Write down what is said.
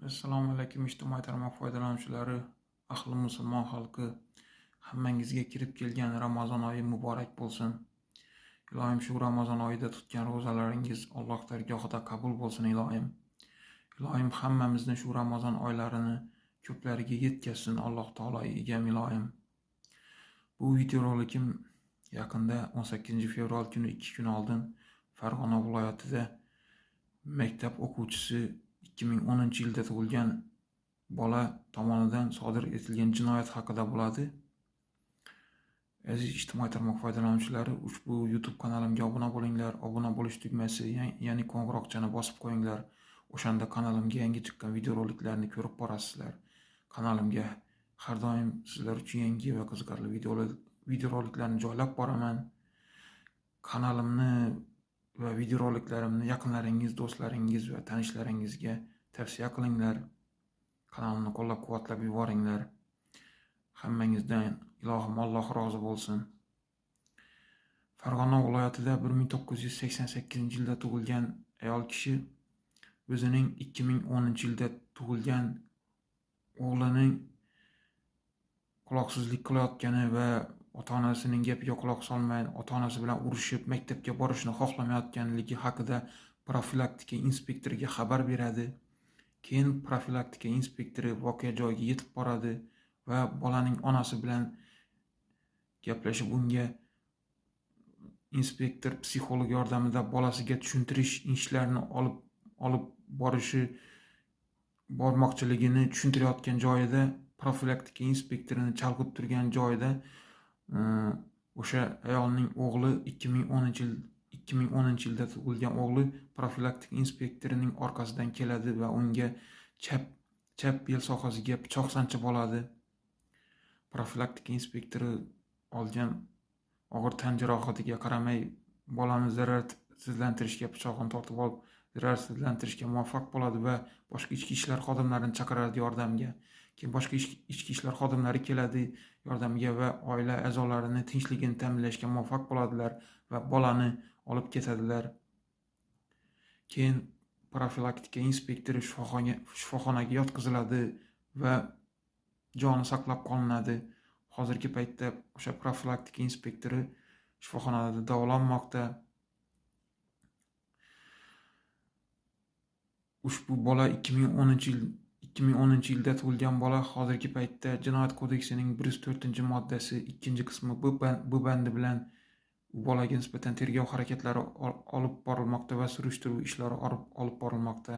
Assalomu alaykum ijtimoiy tarmoq foydalanuvchilari, ahli musulmon xalqi, hammangizga kirib kelgan Ramazon oyi muborak bo'lsin. Ilohim shu Ramazon oyida tutgan ro'zalaringiz Alloh dargohida qabul bo'lsin ilohim. Ilohim hammamizni shu Ramazon oylarini ko'plariga yetkazsin Alloh taolo egam ilohim. Bu videorolikim yaqinda 18 fevral kuni 2 kun oldin Farg'ona viloyatida maktab o'quvchisi 2010-yilda tug'ilgan bola tomonidan sodir etilgan jinoyat haqida bo'ladi. Aziz ijtimoiy tarmoq foydalanuvchilari, ushbu YouTube kanalimga obuna bo'linglar. Obuna bo'lish tugmasi, ya'ni qo'ng'iroqchani bosib qo'yinglar. O'shanda kanalimga yangi chiqqan videoroliklarni ko'rib borasizlar. Kanalimga har doim sizlar uchun yangi va qiziqarli videoroliklarni joylab boraman. Kanalimni va videoroliklarimni yaqinlaringiz, do'stlaringiz va tanishlaringizga tavsiya qilinglar. Kanalimni qo'llab-quvvatlab yuboringlar. Hammangizdan ilohim Alloh rozi bo'lsin. Farg'ona viloyatida 1988-yilda tug'ilgan ayol kishi o'zining 2010-yilda tug'ilgan o'g'lining quloqsizlik qilayotgani va ota-onasining gapiga quloq solmay, ota-onasi bilan urushib, maktabga borishni xohlamayotganligi haqida profilaktika inspektoriga xabar beradi. Keyin profilaktika inspektori voqea joyiga yetib boradi va bolaning onasi bilan gaplashib, unga inspektor psixolog yordamida bolasiga tushuntirish ishlarini olib bormoqchiligini tushuntirayotgan joyida, profilaktika inspektorini chalg'ib turgan joyida o'sha ayolning o'g'li 2010-yilda tug'ilgan o'g'li profilaktika inspektorining orqasidan keladi va unga chap bel sohasiga pichoq sanchib oladi. Profilaktika inspektori olgan og'ir tan jarohatiga qaramay bolani zararsizlantirishga pichog'ini tortib olib zararsizlantirishga muvaffaq bo'ladi va boshqa ichki ishlar xodimlarini chaqiradi yordamga. Keyin boshqa ichki ishlar xodimlari keladi yordamga va oila a'zolarini tinchligini ta'minlashga muvaffaq bo'ladilar va bolani olib ketadilar. Keyin profilaktika inspektori shifoxonaga yotqiziladi va joni saqlab qolinadi. Hozirgi paytda o'sha profilaktika inspektori shifoxonada davolanmoqda. Ushbu bola 2010-yilda tug'ilgan bola hozirgi paytda Jinoyat kodeksining 104-moddasi 2-qismi bu bandi bilan bolaga nisbatan tergov harakatlari olib borilmoqda va surishtiruv ishlari olib borilmoqda.